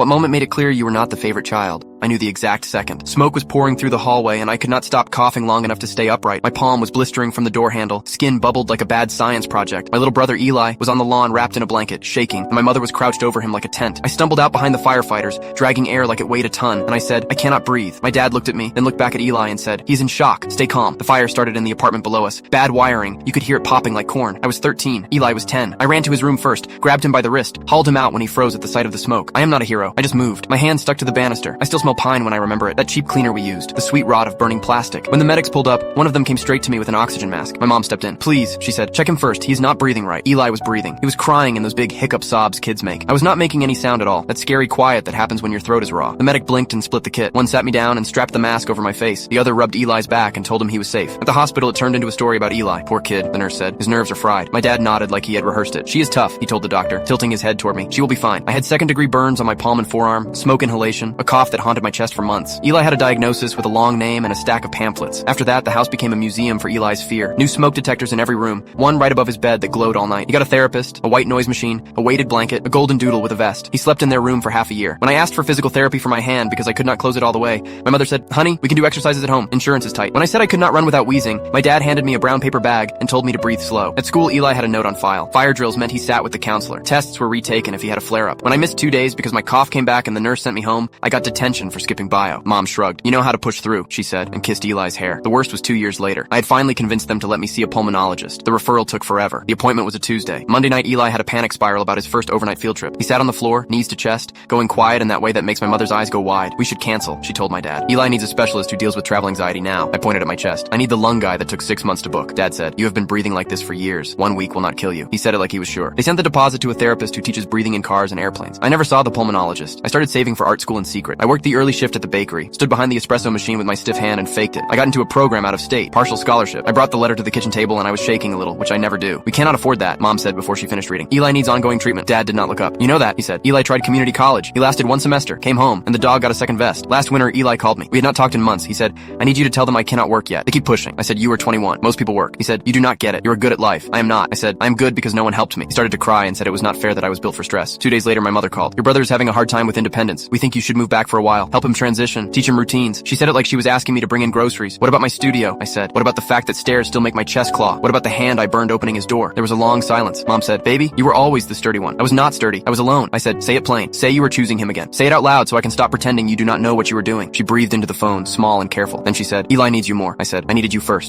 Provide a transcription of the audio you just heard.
What moment made it clear you were not the favorite child? I knew the exact second. Smoke was pouring through the hallway, and I could not stop coughing long enough to stay upright. My palm was blistering from the door handle. Skin bubbled like a bad science project. My little brother Eli was on the lawn wrapped in a blanket, shaking, and my mother was crouched over him like a tent. I stumbled out behind the firefighters, dragging air like it weighed a ton, and I said, "I cannot breathe." My dad looked at me, then looked back at Eli and said, "He's in shock. Stay calm." The fire started in the apartment below us. Bad wiring. You could hear it popping like corn. I was 13. Eli was 10. I ran to his room first, grabbed him by the wrist, hauled him out when he froze at the sight of the smoke. I am not a hero. I just moved. My hand stuck to the banister. I still smell pine when I remember it. That cheap cleaner we used. The sweet rot of burning plastic. When the medics pulled up, one of them came straight to me with an oxygen mask. My mom stepped in. "Please," she said, "check him first. He's not breathing right." Eli was breathing. He was crying in those big hiccup sobs kids make. I was not making any sound at all. That scary quiet that happens when your throat is raw. The medic blinked and split the kit. One sat me down and strapped the mask over my face. The other rubbed Eli's back and told him he was safe. At the hospital, it turned into a story about Eli. "Poor kid," the nurse said. "His nerves are fried." My dad nodded like he had rehearsed it. "She is tough," he told the doctor, tilting his head toward me. "She will be fine." I had second-degree burns on my palm and forearm, smoke inhalation, a cough that haunted my chest for months. Eli had a diagnosis with a long name and a stack of pamphlets. After that, the house became a museum for Eli's fear. New smoke detectors in every room, one right above his bed that glowed all night. He got a therapist, a white noise machine, a weighted blanket, a golden doodle with a vest. He slept in their room for half a year. When I asked for physical therapy for my hand because I could not close it all the way, my mother said, "Honey, we can do exercises at home. Insurance is tight." When I said I could not run without wheezing, my dad handed me a brown paper bag and told me to breathe slow. At school, Eli had a note on file. Fire drills meant he sat with the counselor. Tests were retaken if he had a flare-up. When I missed 2 days because my cough came back and the nurse sent me home, I got detention for skipping bio. Mom shrugged. "You know how to push through," she said, and kissed Eli's hair. The worst was 2 years later. I had finally convinced them to let me see a pulmonologist. The referral took forever. The appointment was a Tuesday. Monday night, Eli had a panic spiral about his first overnight field trip. He sat on the floor, knees to chest, going quiet in that way that makes my mother's eyes go wide. "We should cancel," she told my dad. "Eli needs a specialist who deals with travel anxiety now." I pointed at my chest. "I need the lung guy that took 6 months to book." Dad said, "You have been breathing like this for years. 1 week will not kill you." He said it like he was sure. They sent the deposit to a therapist who teaches breathing in cars and airplanes. I never saw the pulmonologist. I started saving for art school in secret. I worked the early shift at the bakery, stood behind the espresso machine with my stiff hand and faked it. I got into a program out of state, partial scholarship. I brought the letter to the kitchen table and I was shaking a little, which I never do. "We cannot afford that," Mom said before she finished reading. "Eli needs ongoing treatment." Dad did not look up. "You know that," he said. "Eli tried community college. He lasted 1 semester, came home, and the dog got a second vest. Last winter, Eli called me. We had not talked in months. He said, 'I need you to tell them I cannot work yet. They keep pushing.' I said, 'You are 21. Most people work.' He said, 'You do not get it. You are good at life.' I am not. I said, 'I am good because no one helped me.' He started to cry and said it was not fair that I was built for stress. 2 days later, my mother called. 'Your brother is having a hard time with independence. We think you should move back for a while. Help him transition. Teach him routines.' She said it like she was asking me to bring in groceries. 'What about my studio?' I said. 'What about the fact that stairs still make my chest claw? What about the hand I burned opening his door?' There was a long silence. Mom said, 'Baby, you were always the sturdy one.' I was not sturdy. I was alone. I said, 'Say it plain. Say you were choosing him again. Say it out loud so I can stop pretending you do not know what you were doing.' She breathed into the phone, small and careful. Then she said, 'Eli needs you more.' I said, 'I needed you first.'